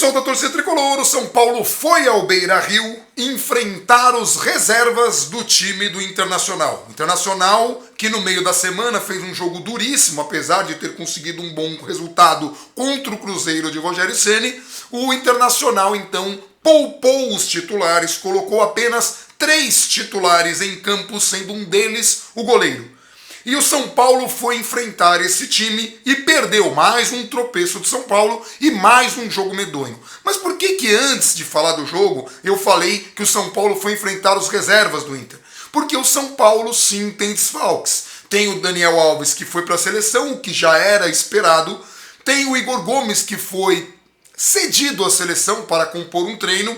Pessoal da torcida tricolor, o São Paulo foi ao Beira-Rio enfrentar os reservas do time do Internacional. Internacional que no meio da semana fez um jogo duríssimo, apesar de ter conseguido um bom resultado contra o Cruzeiro de Rogério Ceni. O Internacional então poupou os titulares, colocou apenas 3 titulares em campo, sendo um deles o goleiro. E o São Paulo foi enfrentar esse time e perdeu mais um tropeço do São Paulo e mais um jogo medonho. Mas por que antes de falar do jogo eu falei que o São Paulo foi enfrentar os reservas do Inter? Porque o São Paulo sim tem desfalques. Tem o Daniel Alves que foi para a seleção, o que já era esperado. Tem o Igor Gomes que foi cedido à seleção para compor um treino.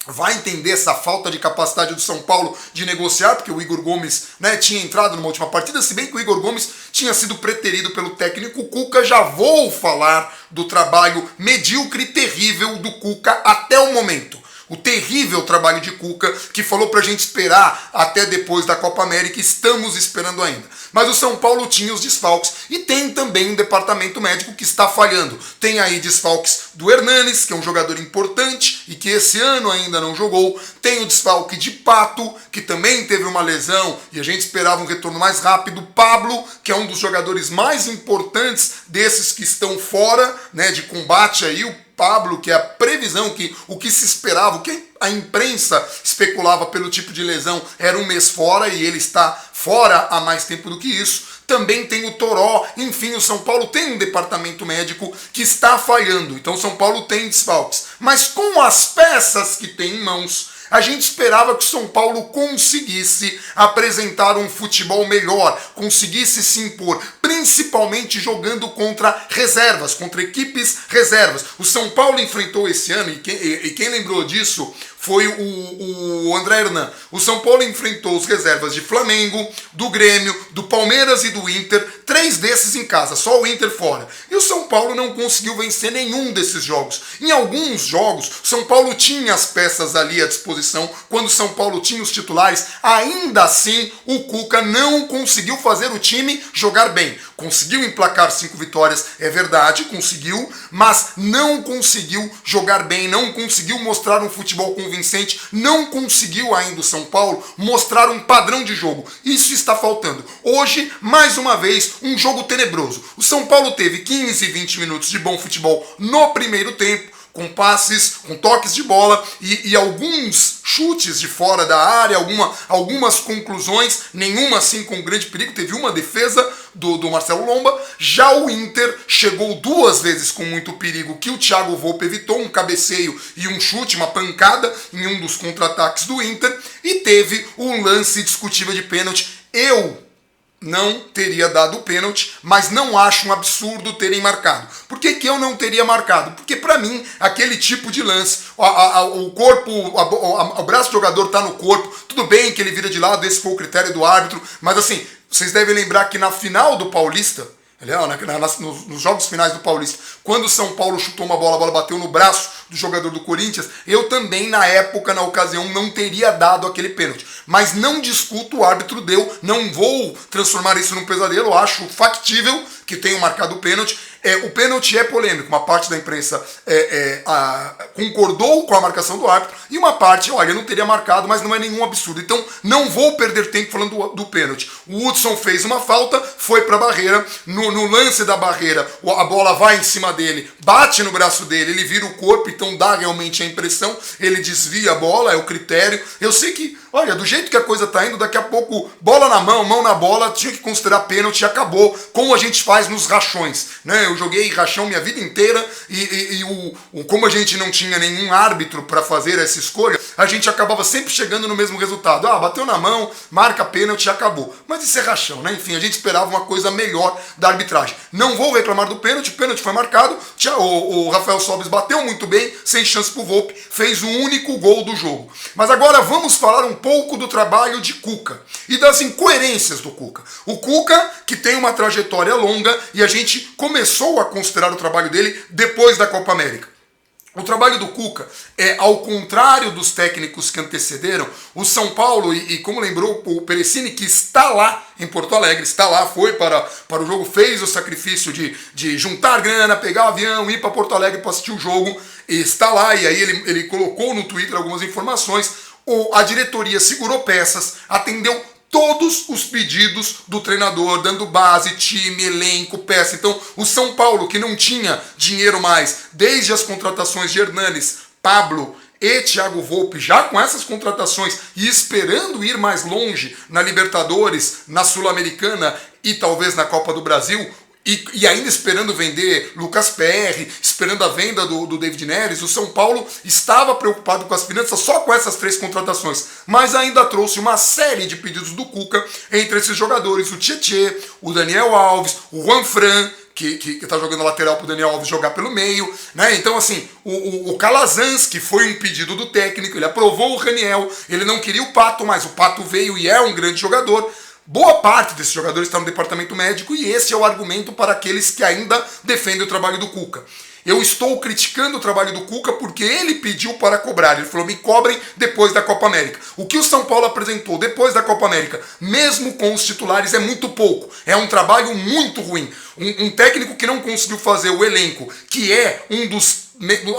Vai entender essa falta de capacidade do São Paulo de negociar, porque o Igor Gomes tinha entrado numa última partida, se bem que o Igor Gomes tinha sido preterido pelo técnico Cuca. Já vou falar do trabalho medíocre e terrível do Cuca até o momento. O terrível trabalho de Cuca, que falou pra gente esperar até depois da Copa América, estamos esperando ainda. Mas o São Paulo tinha os desfalques e tem também um departamento médico que está falhando. Tem aí desfalques do Hernanes, que é um jogador importante e que esse ano ainda não jogou. Tem o desfalque de Pato, que também teve uma lesão e a gente esperava um retorno mais rápido. Pablo, que é um dos jogadores mais importantes desses que estão fora de combate aí. O Pablo, que é a previsão, o que se esperava, o que a imprensa especulava pelo tipo de lesão, era um mês fora e ele está fora há mais tempo do que isso. Também tem o Toró, enfim, o São Paulo tem um departamento médico que está falhando, então o São Paulo tem desfalques. Mas com as peças que tem em mãos, a gente esperava que o São Paulo conseguisse apresentar um futebol melhor, conseguisse se impor, principalmente jogando contra reservas, contra equipes reservas. O São Paulo enfrentou esse ano, e quem lembrou disso foi o André Hernan. O São Paulo enfrentou os reservas de Flamengo, do Grêmio, do Palmeiras e do Inter, 3 desses em casa, só o Inter fora. E o São Paulo não conseguiu vencer nenhum desses jogos. Em alguns jogos, o São Paulo tinha as peças ali à disposição, quando o São Paulo tinha os titulares, ainda assim o Cuca não conseguiu fazer o time jogar bem. Conseguiu emplacar 5 vitórias, é verdade, conseguiu, mas não conseguiu jogar bem, não conseguiu mostrar um futebol convincente, não conseguiu ainda o São Paulo mostrar um padrão de jogo. Isso está faltando. Hoje, mais uma vez, um jogo tenebroso. O São Paulo teve 15, 20 minutos de bom futebol no primeiro tempo, com passes, com toques de bola e alguns chutes de fora da área, algumas conclusões, nenhuma assim com grande perigo. Teve uma defesa do Marcelo Lomba. Já o Inter chegou 2 vezes com muito perigo, que o Thiago Volpe evitou, um cabeceio e um chute, uma pancada em um dos contra-ataques do Inter, e teve um lance discutível de pênalti. Eu não teria dado o pênalti, mas não acho um absurdo terem marcado. Por que eu não teria marcado? Porque para mim, aquele tipo de lance, o corpo, o braço do jogador está no corpo, tudo bem que ele vira de lado, esse foi o critério do árbitro, mas assim, vocês devem lembrar que na final do Paulista, nos jogos finais do Paulista, quando o São Paulo chutou uma bola, a bola bateu no braço do jogador do Corinthians, eu também na época, na ocasião, não teria dado aquele pênalti. Mas não discuto, o árbitro deu, não vou transformar isso num pesadelo, acho factível que tenham marcado o pênalti. O pênalti é polêmico, uma parte da imprensa concordou com a marcação do árbitro e uma parte, olha, não teria marcado, mas não é nenhum absurdo. Então não vou perder tempo falando do pênalti. O Hudson fez uma falta, foi para a barreira, no lance da barreira a bola vai em cima dele, bate no braço dele, ele vira o corpo, então dá realmente a impressão, ele desvia a bola, é o critério. Eu sei que, olha, do jeito que a coisa tá indo, daqui a pouco, bola na mão, mão na bola, tinha que considerar pênalti e acabou, como a gente faz nos rachões, Eu joguei rachão minha vida inteira e como a gente não tinha nenhum árbitro para fazer essa escolha, a gente acabava sempre chegando no mesmo resultado. Bateu na mão, marca pênalti e acabou. Mas isso é rachão, Enfim, a gente esperava uma coisa melhor da arbitragem. Não vou reclamar do pênalti, o pênalti foi marcado, o Rafael Sobis bateu muito bem, sem chance pro Volpe, fez o único gol do jogo. Mas agora vamos falar um pouco do trabalho de Cuca e das incoerências do Cuca. O Cuca, que tem uma trajetória longa e a gente começou a considerar o trabalho dele depois da Copa América. O trabalho do Cuca é, ao contrário dos técnicos que antecederam, o São Paulo, e como lembrou o Perecini, que está lá em Porto Alegre, está lá, foi para o jogo, fez o sacrifício de juntar grana, pegar o avião, ir para Porto Alegre para assistir o jogo, e está lá, e aí ele colocou no Twitter algumas informações, a diretoria segurou peças, atendeu todos os pedidos do treinador, dando base, time, elenco, peça. Então, o São Paulo, que não tinha dinheiro mais, desde as contratações de Hernanes, Pablo e Thiago Volpe, já com essas contratações e esperando ir mais longe na Libertadores, na Sul-Americana e talvez na Copa do Brasil, e ainda esperando vender Lucas Perry, esperando a venda do David Neres, o São Paulo estava preocupado com as finanças só com essas 3 contratações, mas ainda trouxe uma série de pedidos do Cuca, entre esses jogadores, o Tietê, o Daniel Alves, o Juanfran, que está jogando lateral para o Daniel Alves jogar pelo meio, né? Então, assim, o Calazans, que foi um pedido do técnico, ele aprovou o Raniel, ele não queria o Pato, mas o Pato veio e é um grande jogador. Boa parte desses jogadores está no departamento médico e esse é o argumento para aqueles que ainda defendem o trabalho do Cuca. Eu estou criticando o trabalho do Cuca porque ele pediu para cobrar. Ele falou, me cobrem depois da Copa América. O que o São Paulo apresentou depois da Copa América, mesmo com os titulares, é muito pouco. É um trabalho muito ruim. Um técnico que não conseguiu fazer o elenco, que é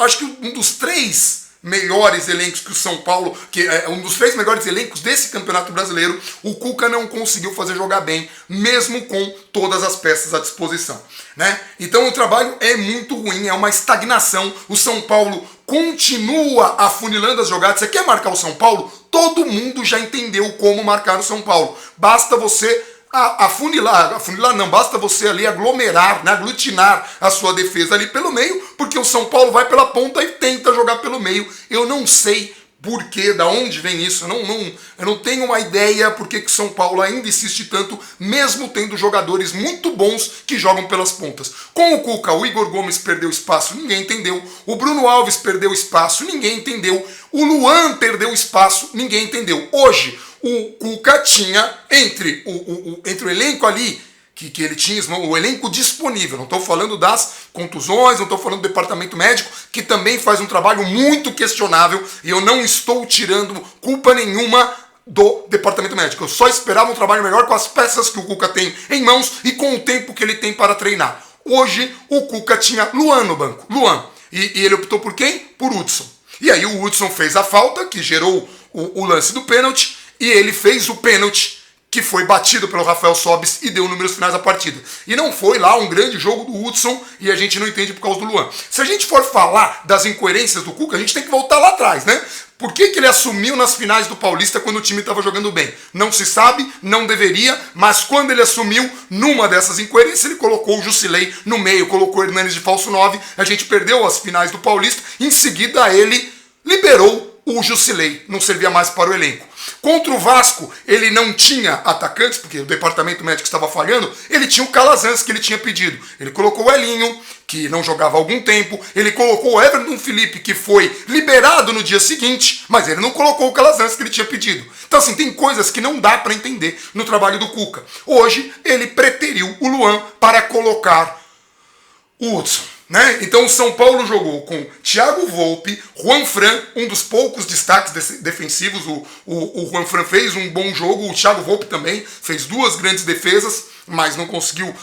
acho que um dos 3 melhores elencos que o São Paulo, que é um dos 3 melhores elencos desse Campeonato Brasileiro, o Cuca não conseguiu fazer jogar bem, mesmo com todas as peças à disposição, né? Então o trabalho é muito ruim, é uma estagnação. O São Paulo continua afunilando as jogadas. Você quer marcar o São Paulo? Todo mundo já entendeu como marcar o São Paulo. Basta você afunilar não, basta você ali aglomerar, né, aglutinar a sua defesa ali pelo meio, porque o São Paulo vai pela ponta e tenta jogar pelo meio. Eu não sei por quê, da onde vem isso, eu não tenho uma ideia por que o São Paulo ainda insiste tanto, mesmo tendo jogadores muito bons que jogam pelas pontas. Com o Cuca, o Igor Gomes perdeu espaço, ninguém entendeu. O Bruno Alves perdeu espaço, ninguém entendeu. O Luan perdeu espaço, ninguém entendeu. Hoje, o Cuca tinha entre o elenco ali, que ele tinha o elenco disponível. Não estou falando das contusões, não estou falando do departamento médico, que também faz um trabalho muito questionável, e eu não estou tirando culpa nenhuma do departamento médico. Eu só esperava um trabalho melhor com as peças que o Cuca tem em mãos e com o tempo que ele tem para treinar. Hoje, o Cuca tinha Luan no banco. Luan. E ele optou por quem? Por Hudson. E aí o Hudson fez a falta, que gerou o lance do pênalti, e ele fez o pênalti, que foi batido pelo Rafael Sobis e deu números finais da partida. E não foi lá um grande jogo do Hudson e a gente não entende por causa do Luan. Se a gente for falar das incoerências do Cuca, a gente tem que voltar lá atrás, né? Por que ele assumiu nas finais do Paulista quando o time estava jogando bem? Não se sabe, não deveria, mas quando ele assumiu, numa dessas incoerências, ele colocou o Jusilei no meio, colocou o Hernanes de falso 9, a gente perdeu as finais do Paulista, em seguida ele liberou o Jusilei, não servia mais para o elenco. Contra o Vasco, ele não tinha atacantes, porque o departamento médico estava falhando, ele tinha o Calazans que ele tinha pedido. Ele colocou o Elinho, que não jogava há algum tempo, ele colocou o Everton Felipe, que foi liberado no dia seguinte, mas ele não colocou o Calazans que ele tinha pedido. Então assim, tem coisas que não dá para entender no trabalho do Cuca. Hoje, ele preteriu o Luan para colocar o Hudson. Né? Então o São Paulo jogou com Thiago Volpe, Juanfran, um dos poucos destaques defensivos. O Juanfran fez um bom jogo, o Thiago Volpe também fez 2 grandes defesas, mas não conseguiu,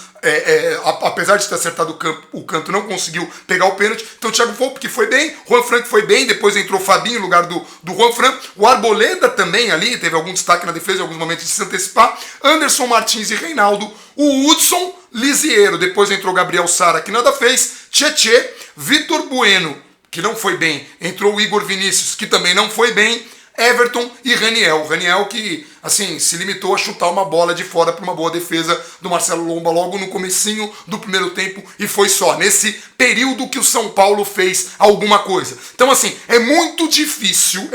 apesar de ter acertado o canto, não conseguiu pegar o pênalti. Então o Thiago Volpe que foi bem, Juanfran que foi bem, depois entrou o Fabinho no lugar do Juanfran. O Arboleda também ali, teve algum destaque na defesa em alguns momentos de se antecipar. Anderson Martins e Reinaldo. O Hudson, Lisiero, depois entrou Gabriel Sara, que nada fez. Tietê, Vitor Bueno, que não foi bem. Entrou o Igor Vinícius, que também não foi bem. Everton e Raniel. Raniel que, assim, se limitou a chutar uma bola de fora para uma boa defesa do Marcelo Lomba logo no comecinho do primeiro tempo e foi só. Nesse período que o São Paulo fez alguma coisa. Então, assim, é muito difícil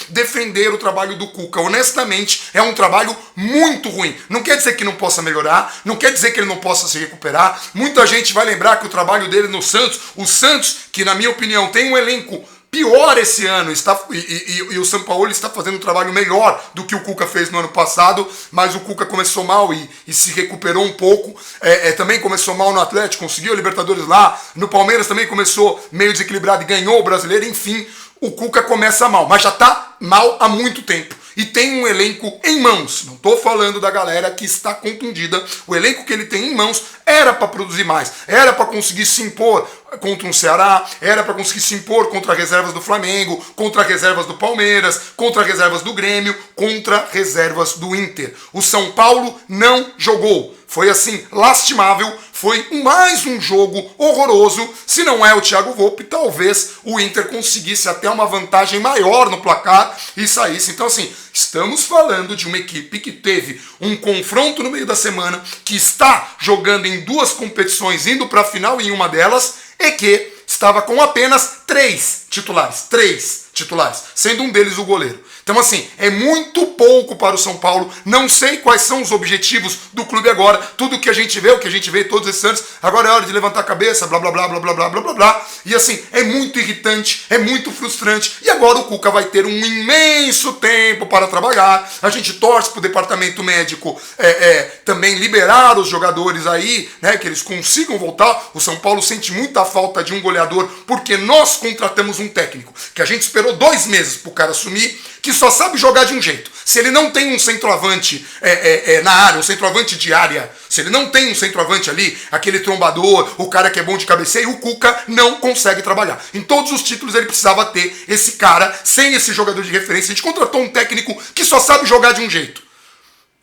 defender o trabalho do Cuca. Honestamente, é um trabalho muito ruim. Não quer dizer que não possa melhorar, não quer dizer que ele não possa se recuperar. Muita gente vai lembrar que o trabalho dele no Santos, o Santos, que na minha opinião tem um elenco pior esse ano, e o São Paulo está fazendo um trabalho melhor do que o Cuca fez no ano passado, mas o Cuca começou mal e se recuperou um pouco, também começou mal no Atlético, conseguiu a Libertadores lá, no Palmeiras também começou meio desequilibrado e ganhou o Brasileiro, enfim, o Cuca começa mal, mas já está mal há muito tempo. E tem um elenco em mãos. Não estou falando da galera que está contundida. O elenco que ele tem em mãos era para produzir mais. Era para conseguir se impor contra um Ceará. Era para conseguir se impor contra reservas do Flamengo, contra reservas do Palmeiras, contra reservas do Grêmio, contra reservas do Inter. O São Paulo não jogou. Foi assim, lastimável, foi mais um jogo horroroso. Se não é o Thiago Volpe, talvez o Inter conseguisse até uma vantagem maior no placar e saísse. Então assim, estamos falando de uma equipe que teve um confronto no meio da semana, que está jogando em duas competições, indo para a final em uma delas, e que estava com apenas três titulares, sendo um deles o goleiro. Então assim, é muito pouco para o São Paulo, não sei quais são os objetivos do clube agora, tudo que a gente vê, o que a gente vê todos esses anos, agora é hora de levantar a cabeça, blá blá blá blá blá blá blá blá blá, e assim, é muito irritante, é muito frustrante, e agora o Cuca vai ter um imenso tempo para trabalhar, a gente torce para o departamento médico também liberar os jogadores aí, né, que eles consigam voltar. O São Paulo sente muita falta de um goleador, porque nós contratamos um técnico, que a gente esperou 2 meses para o cara assumir, que só sabe jogar de um jeito. Se ele não tem um centroavante na área, um centroavante de área, se ele não tem um centroavante ali, aquele trombador, o cara que é bom de cabeceio, o Cuca não consegue trabalhar. Em todos os títulos ele precisava ter esse cara, sem esse jogador de referência. A gente contratou um técnico que só sabe jogar de um jeito.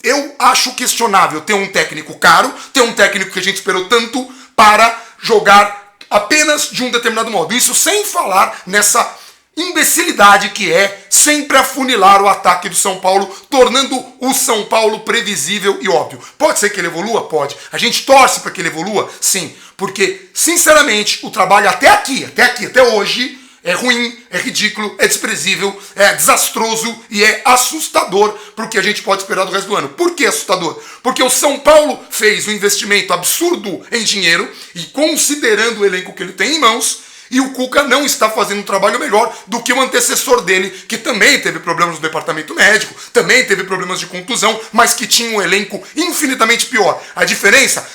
Eu acho questionável ter um técnico caro, ter um técnico que a gente esperou tanto para jogar apenas de um determinado modo. Isso sem falar nessa imbecilidade que é sempre afunilar o ataque do São Paulo, tornando o São Paulo previsível e óbvio. Pode ser que ele evolua? Pode. A gente torce para que ele evolua? Sim. Porque, sinceramente, o trabalho até hoje, é ruim, é ridículo, é desprezível, é desastroso e é assustador para o que a gente pode esperar do resto do ano. Por que assustador? Porque o São Paulo fez um investimento absurdo em dinheiro e considerando o elenco que ele tem em mãos, e o Cuca não está fazendo um trabalho melhor do que o antecessor dele, que também teve problemas no departamento médico, também teve problemas de contusão, mas que tinha um elenco infinitamente pior. A diferença,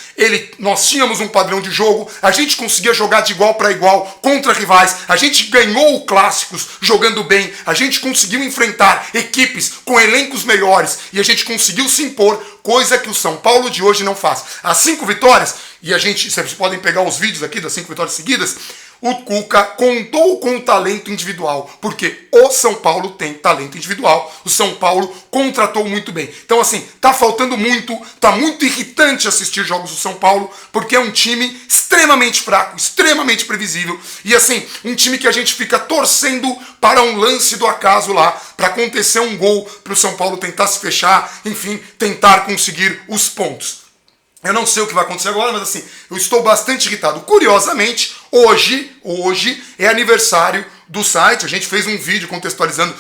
nós tínhamos um padrão de jogo, a gente conseguia jogar de igual para igual contra rivais, a gente ganhou clássicos jogando bem, a gente conseguiu enfrentar equipes com elencos melhores e a gente conseguiu se impor, coisa que o São Paulo de hoje não faz. As 5 vitórias, e vocês podem pegar os vídeos aqui das 5 vitórias seguidas, o Cuca contou com o talento individual, porque o São Paulo tem talento individual, o São Paulo contratou muito bem. Então assim, tá faltando muito, tá muito irritante assistir jogos do São Paulo, porque é um time extremamente fraco, extremamente previsível, e assim, um time que a gente fica torcendo para um lance do acaso lá, para acontecer um gol, para o São Paulo tentar se fechar, enfim, tentar conseguir os pontos. Eu não sei o que vai acontecer agora, mas assim, eu estou bastante irritado. Curiosamente, hoje é aniversário do site. A gente fez um vídeo contextualizando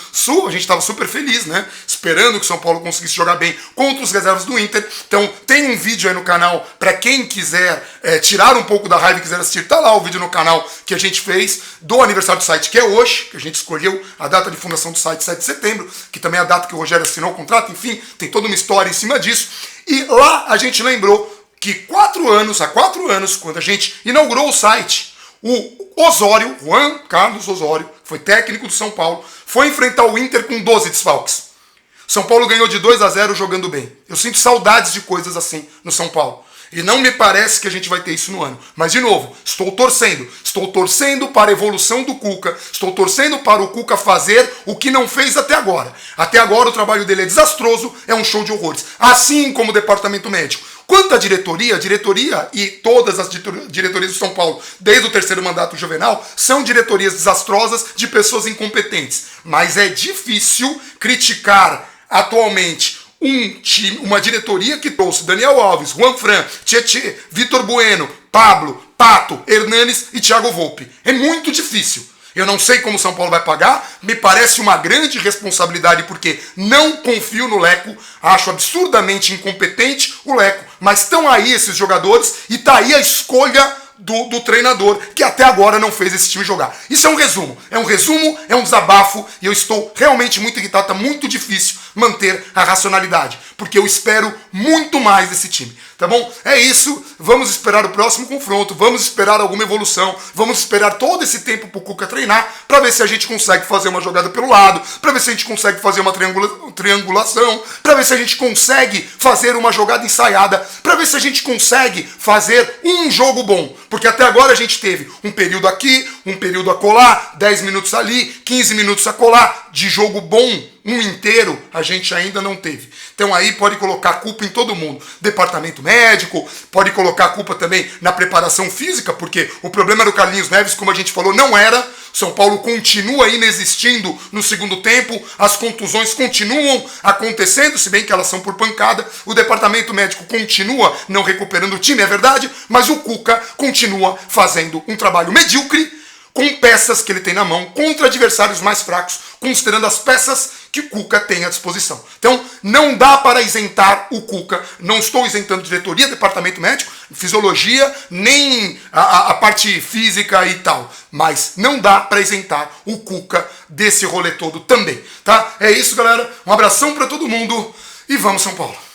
a gente estava super feliz, né? Esperando que o São Paulo conseguisse jogar bem contra os reservas do Inter. Então tem um vídeo aí no canal para quem quiser tirar um pouco da raiva e quiser assistir. Tá lá o vídeo no canal que a gente fez do aniversário do site, que é hoje, que a gente escolheu a data de fundação do site, 7 de setembro, que também é a data que o Rogério assinou o contrato, enfim, tem toda uma história em cima disso. E lá a gente lembrou que há 4 anos, quando a gente inaugurou o site, o Osório, Juan Carlos Osório, foi técnico do São Paulo, foi enfrentar o Inter com 12 desfalques. São Paulo ganhou de 2-0 jogando bem. Eu sinto saudades de coisas assim no São Paulo. E não me parece que a gente vai ter isso no ano. Mas, de novo, estou torcendo para a evolução do Cuca, estou torcendo para o Cuca fazer o que não fez até agora. Até agora o trabalho dele é desastroso, é um show de horrores. Assim como o departamento médico. Quanto à diretoria, a diretoria e todas as diretorias do São Paulo, desde o 3º mandato juvenal, são diretorias desastrosas de pessoas incompetentes. Mas é difícil criticar atualmente uma diretoria que trouxe Daniel Alves, Juan Fran, Tietê, Vitor Bueno, Pablo, Pato, Hernanes e Thiago Volpe. É muito difícil. Eu não sei como o São Paulo vai pagar, me parece uma grande responsabilidade porque não confio no Leco, acho absurdamente incompetente o Leco, mas estão aí esses jogadores e está aí a escolha do treinador, que até agora não fez esse time jogar. Isso é um resumo, é um desabafo, e eu estou realmente muito irritado, tá muito difícil manter a racionalidade, porque eu espero muito mais desse time, tá bom? É isso, vamos esperar o próximo confronto, vamos esperar alguma evolução, vamos esperar todo esse tempo pro Cuca treinar, para ver se a gente consegue fazer uma jogada pelo lado, para ver se a gente consegue fazer uma triangulação, para ver se a gente consegue fazer uma jogada ensaiada, para ver se a gente consegue fazer um jogo bom, porque até agora a gente teve um período aqui, um período acolá, 10 minutos ali, 15 minutos acolá, de jogo bom, um inteiro, a gente ainda não teve. Então aí pode colocar a culpa em todo mundo. Departamento médico, pode colocar a culpa também na preparação física, porque o problema do Carlinhos Neves, como a gente falou, não era. São Paulo continua inexistindo no segundo tempo, as contusões continuam acontecendo, se bem que elas são por pancada. O departamento médico continua não recuperando o time, é verdade, mas o Cuca continua fazendo um trabalho medíocre, com peças que ele tem na mão, contra adversários mais fracos, considerando as peças que o Cuca tem à disposição. Então, não dá para isentar o Cuca. Não estou isentando diretoria, departamento médico, fisiologia, nem a parte física e tal. Mas não dá para isentar o Cuca desse rolê todo também, tá? É isso, galera. Um abração para todo mundo e vamos São Paulo.